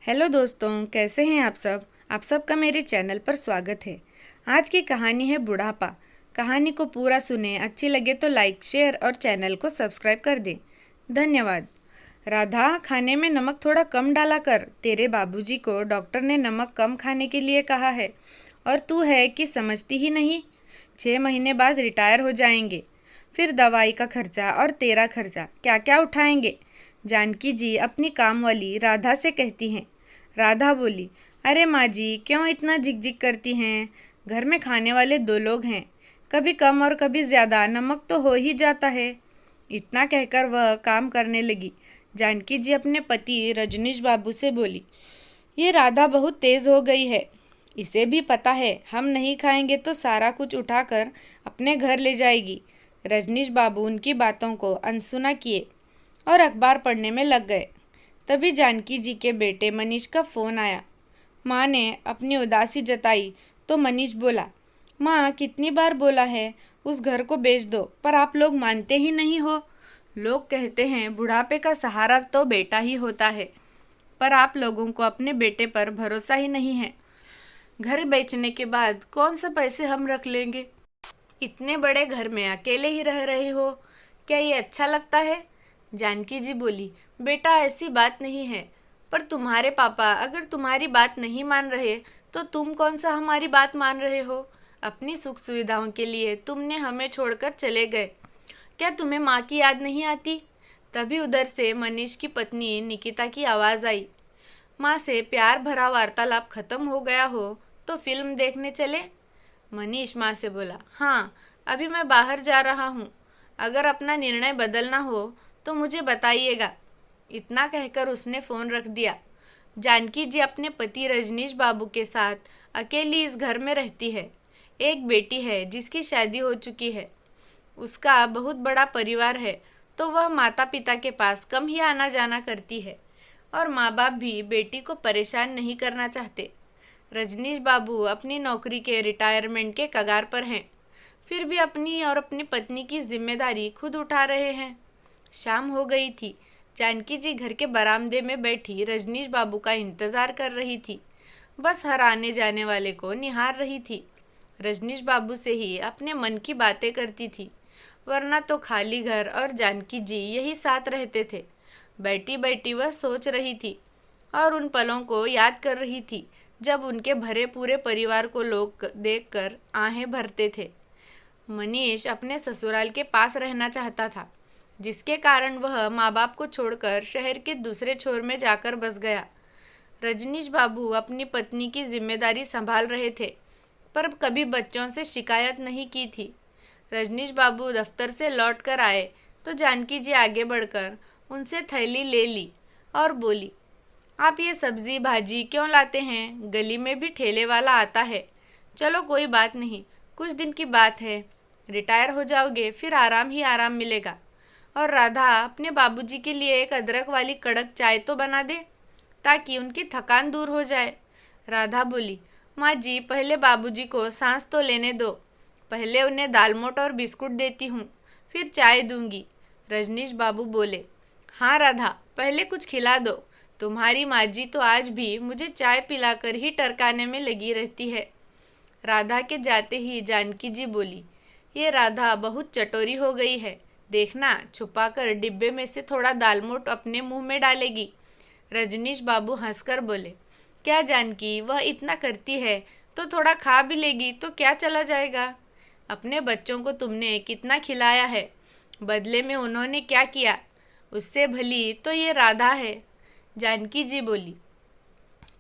Hello दोस्तों, कैसे हैं आप सब। आप सबका मेरे चैनल पर स्वागत है। आज की कहानी है बुढ़ापा। कहानी को पूरा सुने, अच्छी लगे तो लाइक, शेयर और चैनल को सब्सक्राइब कर दें। धन्यवाद। राधा, खाने में नमक थोड़ा कम डाला कर। तेरे बाबूजी को डॉक्टर ने नमक कम खाने के लिए कहा है और तू है कि समझती ही नहीं। 6 महीने बाद रिटायर हो जाएंगे, फिर दवाई का खर्चा और तेरा खर्चा क्या क्या उठाएंगे। जानकी जी अपनी काम वाली राधा से कहती हैं। राधा बोली, अरे माँ जी, क्यों इतना झिकझिक करती हैं। घर में खाने वाले 2 लोग हैं, कभी कम और कभी ज़्यादा नमक तो हो ही जाता है। इतना कहकर वह काम करने लगी। जानकी जी अपने पति रजनीश बाबू से बोली, ये राधा बहुत तेज़ हो गई है। इसे भी पता है हम नहीं खाएंगे तो सारा कुछ उठाकर अपने घर ले जाएगी। रजनीश बाबू उनकी बातों को अनसुना किए और अखबार पढ़ने में लग गए। तभी जानकी जी के बेटे मनीष का फ़ोन आया। माँ ने अपनी उदासी जताई तो मनीष बोला, माँ कितनी बार बोला है उस घर को बेच दो, पर आप लोग मानते ही नहीं हो। लोग कहते हैं बुढ़ापे का सहारा तो बेटा ही होता है, पर आप लोगों को अपने बेटे पर भरोसा ही नहीं है। घर बेचने के बाद कौन सा पैसे हम रख लेंगे। इतने बड़े घर में अकेले ही रह रहे हो, क्या ये अच्छा लगता है। जानकी जी बोली, बेटा ऐसी बात नहीं है, पर तुम्हारे पापा अगर तुम्हारी बात नहीं मान रहे तो तुम कौन सा हमारी बात मान रहे हो। अपनी सुख सुविधाओं के लिए तुमने हमें छोड़कर चले गए, क्या तुम्हें माँ की याद नहीं आती। तभी उधर से मनीष की पत्नी निकिता की आवाज़ आई। माँ से प्यार भरा वार्तालाप खत्म हो गया हो तो फिल्म देखने चले। मनीष माँ से बोला, हाँ अभी मैं बाहर जा रहा हूँ, अगर अपना निर्णय बदलना हो तो मुझे बताइएगा। इतना कहकर उसने फ़ोन रख दिया। जानकी जी अपने पति रजनीश बाबू के साथ अकेली इस घर में रहती है। एक बेटी है जिसकी शादी हो चुकी है। उसका बहुत बड़ा परिवार है तो वह माता पिता के पास कम ही आना जाना करती है और माँ बाप भी बेटी को परेशान नहीं करना चाहते। रजनीश बाबू अपनी नौकरी के रिटायरमेंट के कगार पर हैं, फिर भी अपनी और अपनी पत्नी की जिम्मेदारी खुद उठा रहे हैं। शाम हो गई थी। जानकी जी घर के बरामदे में बैठी रजनीश बाबू का इंतज़ार कर रही थी। बस हर आने जाने वाले को निहार रही थी। रजनीश बाबू से ही अपने मन की बातें करती थी, वरना तो खाली घर और जानकी जी यही साथ रहते थे। बैठी बैठी वह सोच रही थी और उन पलों को याद कर रही थी जब उनके भरे पूरे परिवार को लोग देखकर आहें भरते थे। मनीष अपने ससुराल के पास रहना चाहता था, जिसके कारण वह माँ बाप को छोड़कर शहर के दूसरे छोर में जाकर बस गया। रजनीश बाबू अपनी पत्नी की जिम्मेदारी संभाल रहे थे, पर कभी बच्चों से शिकायत नहीं की थी। रजनीश बाबू दफ्तर से लौट कर आए तो जानकी जी आगे बढ़कर उनसे थैली ले ली और बोली, आप ये सब्जी भाजी क्यों लाते हैं, गली में भी ठेले वाला आता है। चलो कोई बात नहीं, कुछ दिन की बात है, रिटायर हो जाओगे फिर आराम ही आराम मिलेगा। और राधा अपने बाबूजी के लिए एक अदरक वाली कड़क चाय तो बना दे ताकि उनकी थकान दूर हो जाए। राधा बोली, माँ जी पहले बाबूजी को सांस तो लेने दो, पहले उन्हें दाल मोट और बिस्कुट देती हूँ, फिर चाय दूंगी। रजनीश बाबू बोले, हाँ राधा पहले कुछ खिला दो, तुम्हारी माँ जी तो आज भी मुझे चाय पिलाकर ही टरकाने में लगी रहती है। राधा के जाते ही जानकी जी बोली, ये राधा बहुत चटोरी हो गई है, देखना छुपाकर डिब्बे में से थोड़ा दालमोट अपने मुंह में डालेगी। रजनीश बाबू हंसकर बोले, क्या जानकी, वह इतना करती है तो थोड़ा खा भी लेगी तो क्या चला जाएगा। अपने बच्चों को तुमने कितना खिलाया है, बदले में उन्होंने क्या किया, उससे भली तो ये राधा है। जानकी जी बोली,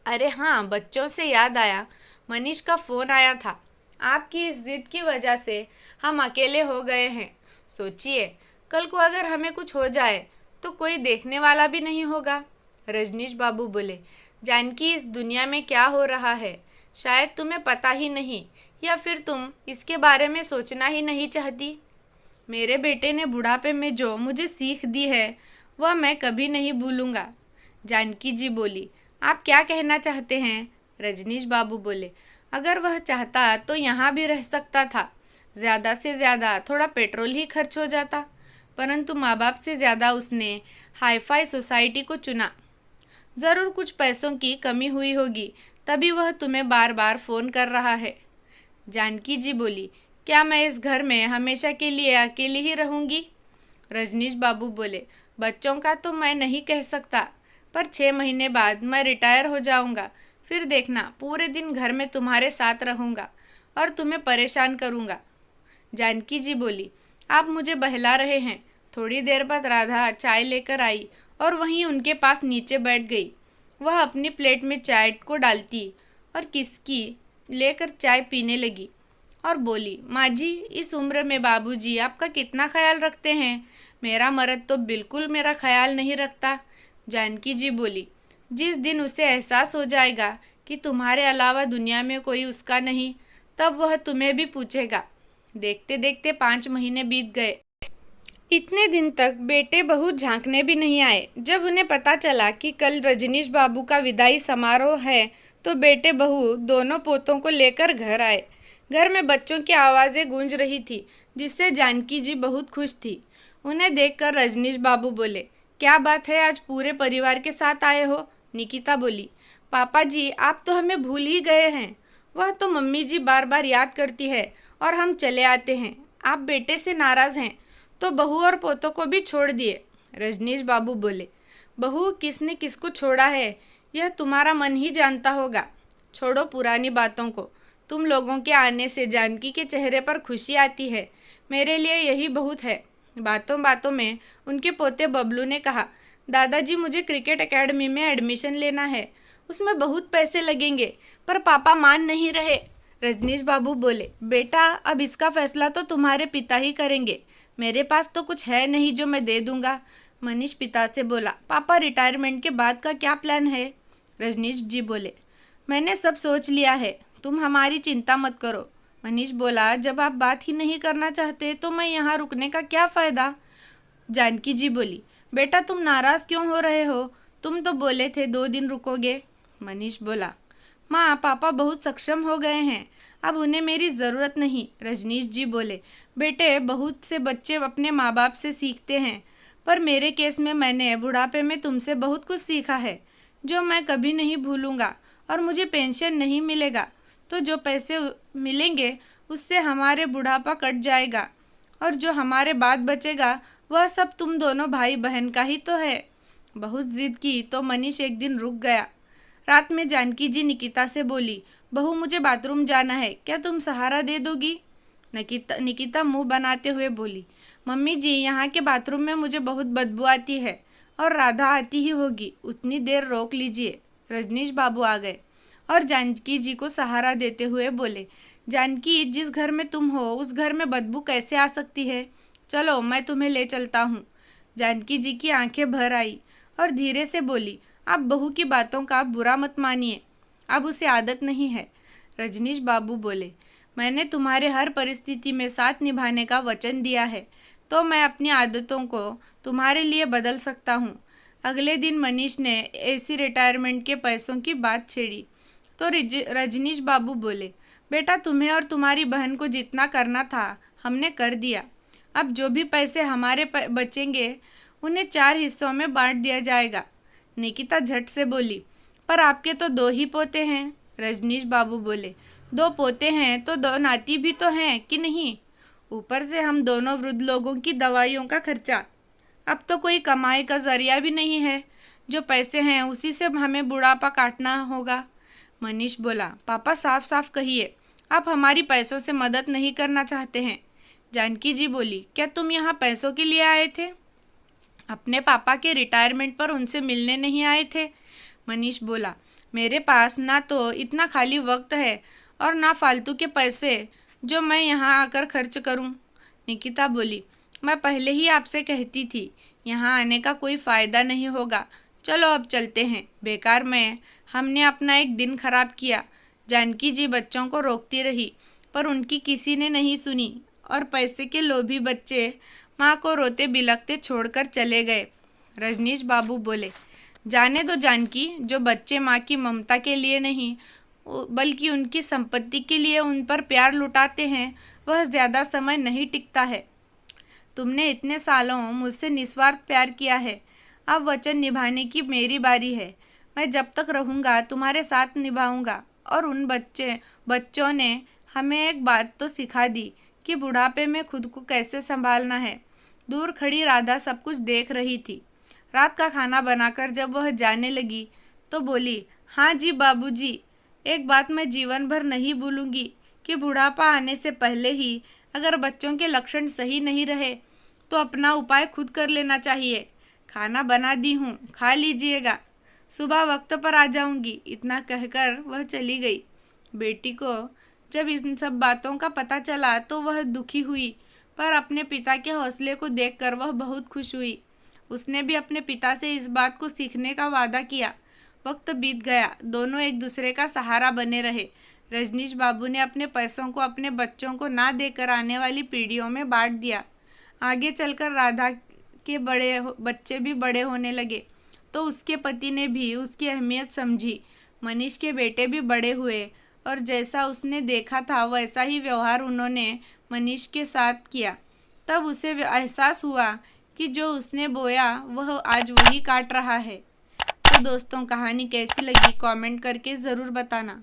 अरे हाँ, बच्चों से याद आया, मनीष का फ़ोन आया था। आपकी इस जिद की वजह से हम अकेले हो गए हैं। सोचिए, कल को अगर हमें कुछ हो जाए तो कोई देखने वाला भी नहीं होगा। रजनीश बाबू बोले, जानकी इस दुनिया में क्या हो रहा है शायद तुम्हें पता ही नहीं, या फिर तुम इसके बारे में सोचना ही नहीं चाहती। मेरे बेटे ने बुढ़ापे में जो मुझे सीख दी है वह मैं कभी नहीं भूलूंगा। जानकी जी बोली, आप क्या कहना चाहते हैं। रजनीश बाबू बोले, अगर वह चाहता तो यहाँ भी रह सकता था, ज़्यादा से ज़्यादा थोड़ा पेट्रोल ही खर्च हो जाता, परंतु माँ बाप से ज़्यादा उसने हाईफाई सोसाइटी को चुना। ज़रूर कुछ पैसों की कमी हुई होगी, तभी वह तुम्हें बार बार फ़ोन कर रहा है। जानकी जी बोली, क्या मैं इस घर में हमेशा के लिए अकेली ही रहूँगी? रजनीश बाबू बोले, बच्चों का तो मैं नहीं कह सकता, पर 6 महीने बाद मैं रिटायर हो जाऊँगा। फिर देखना, पूरे दिन घर में तुम्हारे साथ रहूँगा और तुम्हें परेशान करूँगा। जानकी जी बोली, आप मुझे बहला रहे हैं। थोड़ी देर बाद राधा चाय लेकर आई और वहीं उनके पास नीचे बैठ गई। वह अपनी प्लेट में चाय को डालती और किसकी लेकर चाय पीने लगी और बोली, माँ जी, इस उम्र में बाबूजी आपका कितना ख्याल रखते हैं। मेरा मर्द तो बिल्कुल मेरा ख्याल नहीं रखता। जानकी जी बोली, जिस दिन उसे एहसास हो जाएगा कि तुम्हारे अलावा दुनिया में कोई उसका नहीं, तब वह तुम्हें भी पूछेगा। देखते देखते 5 महीने बीत गए। इतने दिन तक बेटे बहू झांकने भी नहीं आए। जब उन्हें पता चला कि कल रजनीश बाबू का विदाई समारोह है, तो बेटे बहू दोनों पोतों को लेकर घर आए। घर में बच्चों की आवाज़ें गूंज रही थी, जिससे जानकी जी बहुत खुश थी। उन्हें देखकर रजनीश बाबू बोले, क्या बात है, आज पूरे परिवार के साथ आए हो? निकिता बोली, पापा जी, आप तो हमें भूल ही गए हैं। वह तो मम्मी जी बार बार याद करती है और हम चले आते हैं। आप बेटे से नाराज़ हैं तो बहू और पोतों को भी छोड़ दिए। रजनीश बाबू बोले, बहू किसने किसको छोड़ा है, यह तुम्हारा मन ही जानता होगा। छोड़ो पुरानी बातों को। तुम लोगों के आने से जानकी के चेहरे पर खुशी आती है। मेरे लिए यही बहुत है। बातों बातों में उनके पोते बबलू ने कहा, दादाजी, मुझे क्रिकेट एकेडमी में एडमिशन लेना है। उसमें बहुत पैसे लगेंगे, पर पापा मान नहीं रहे। रजनीश बाबू बोले, बेटा, अब इसका फैसला तो तुम्हारे पिता ही करेंगे। मेरे पास तो कुछ है नहीं जो मैं दे दूंगा। मनीष पिता से बोला, पापा, रिटायरमेंट के बाद का क्या प्लान है? रजनीश जी बोले, मैंने सब सोच लिया है, तुम हमारी चिंता मत करो। मनीष बोला, जब आप बात ही नहीं करना चाहते तो मैं यहाँ रुकने का क्या फ़ायदा? जानकी जी बोली, बेटा, तुम नाराज़ क्यों हो रहे हो? तुम तो बोले थे 2 दिन रुकोगे। मनीष बोला, माँ, पापा बहुत सक्षम हो गए हैं, अब उन्हें मेरी ज़रूरत नहीं। रजनीश जी बोले, बेटे, बहुत से बच्चे अपने माँ बाप से सीखते हैं, पर मेरे केस में मैंने बुढ़ापे में तुमसे बहुत कुछ सीखा है, जो मैं कभी नहीं भूलूंगा। और मुझे पेंशन नहीं मिलेगा तो जो पैसे मिलेंगे उससे हमारे बुढ़ापा कट जाएगा, और जो हमारे बाद बचेगा वह सब तुम दोनों भाई बहन का ही तो है। बहुत जिद की तो मनीष एक दिन रुक गया। रात में जानकी जी निकिता से बोली, बहू, मुझे बाथरूम जाना है, क्या तुम सहारा दे दोगी? निकिता मुंह बनाते हुए बोली, मम्मी जी, यहाँ के बाथरूम में मुझे बहुत बदबू आती है और राधा आती ही होगी, उतनी देर रोक लीजिए। रजनीश बाबू आ गए और जानकी जी को सहारा देते हुए बोले, जानकी, जिस घर में तुम हो उस घर में बदबू कैसे आ सकती है? चलो, मैं तुम्हें ले चलता हूँ। जानकी जी की आंखें भर आई और धीरे से बोली, आप बहू की बातों का बुरा मत मानिए, अब उसे आदत नहीं है। रजनीश बाबू बोले, मैंने तुम्हारे हर परिस्थिति में साथ निभाने का वचन दिया है, तो मैं अपनी आदतों को तुम्हारे लिए बदल सकता हूँ। अगले दिन मनीष ने ऐसी रिटायरमेंट के पैसों की बात छेड़ी तो रजनीश बाबू बोले, बेटा, तुम्हें और तुम्हारी बहन को जितना करना था हमने कर दिया। अब जो भी पैसे हमारे बचेंगे उन्हें 4 हिस्सों में बांट दिया जाएगा। निकिता झट से बोली, पर आपके तो 2 ही पोते हैं। रजनीश बाबू बोले, 2 पोते हैं तो 2 नाती भी तो हैं कि नहीं? ऊपर से हम दोनों वृद्ध लोगों की दवाइयों का खर्चा। अब तो कोई कमाई का जरिया भी नहीं है, जो पैसे हैं उसी से हमें बुढ़ापा काटना होगा। मनीष बोला, पापा, साफ साफ कहिए, आप हमारी पैसों से मदद नहीं करना चाहते हैं। जानकी जी बोली, क्या तुम यहाँ पैसों के लिए आए थे? अपने पापा के रिटायरमेंट पर उनसे मिलने नहीं आए थे? मनीष बोला, मेरे पास ना तो इतना खाली वक्त है और ना फालतू के पैसे जो मैं यहाँ आकर खर्च करूँ। निकिता बोली, मैं पहले ही आपसे कहती थी, यहाँ आने का कोई फ़ायदा नहीं होगा। चलो अब चलते हैं, बेकार में हमने अपना एक दिन खराब किया। जानकी जी बच्चों को रोकती रही, पर उनकी किसी ने नहीं सुनी और पैसे के लोभी बच्चे माँ को रोते बिलखते छोड़कर चले गए। रजनीश बाबू बोले, जाने दो जानकी, जो बच्चे माँ की ममता के लिए नहीं बल्कि उनकी संपत्ति के लिए उन पर प्यार लुटाते हैं, वह ज़्यादा समय नहीं टिकता है। तुमने इतने सालों मुझसे निस्वार्थ प्यार किया है, अब वचन निभाने की मेरी बारी है। मैं जब तक रहूँगा तुम्हारे साथ निभाऊंगा। और उन बच्चों ने हमें एक बात तो सिखा दी कि बुढ़ापे में खुद को कैसे संभालना है। दूर खड़ी राधा सब कुछ देख रही थी। रात का खाना बनाकर जब वह जाने लगी तो बोली, हाँ जी बाबूजी, एक बात मैं जीवन भर नहीं भूलूंगी कि बुढ़ापा आने से पहले ही अगर बच्चों के लक्षण सही नहीं रहे तो अपना उपाय खुद कर लेना चाहिए। खाना बना दी हूँ, खा लीजिएगा। सुबह वक्त पर आ जाऊंगी। इतना कहकर वह चली गई। बेटी को जब इन सब बातों का पता चला तो वह दुखी हुई, पर अपने पिता के हौसले को देखकर वह बहुत खुश हुई। उसने भी अपने पिता से इस बात को सीखने का वादा किया। वक्त बीत गया, दोनों एक दूसरे का सहारा बने रहे। रजनीश बाबू ने अपने पैसों को अपने बच्चों को ना देकर आने वाली पीढ़ियों में बांट दिया। आगे चलकर राधा के बच्चे भी बड़े होने लगे तो उसके पति ने भी उसकी अहमियत समझी। मनीष के बेटे भी बड़े हुए और जैसा उसने देखा था वैसा ही व्यवहार उन्होंने मनीष के साथ किया। तब उसे एहसास हुआ कि जो उसने बोया वह आज वही काट रहा है। तो दोस्तों, कहानी कैसी लगी कमेंट करके ज़रूर बताना।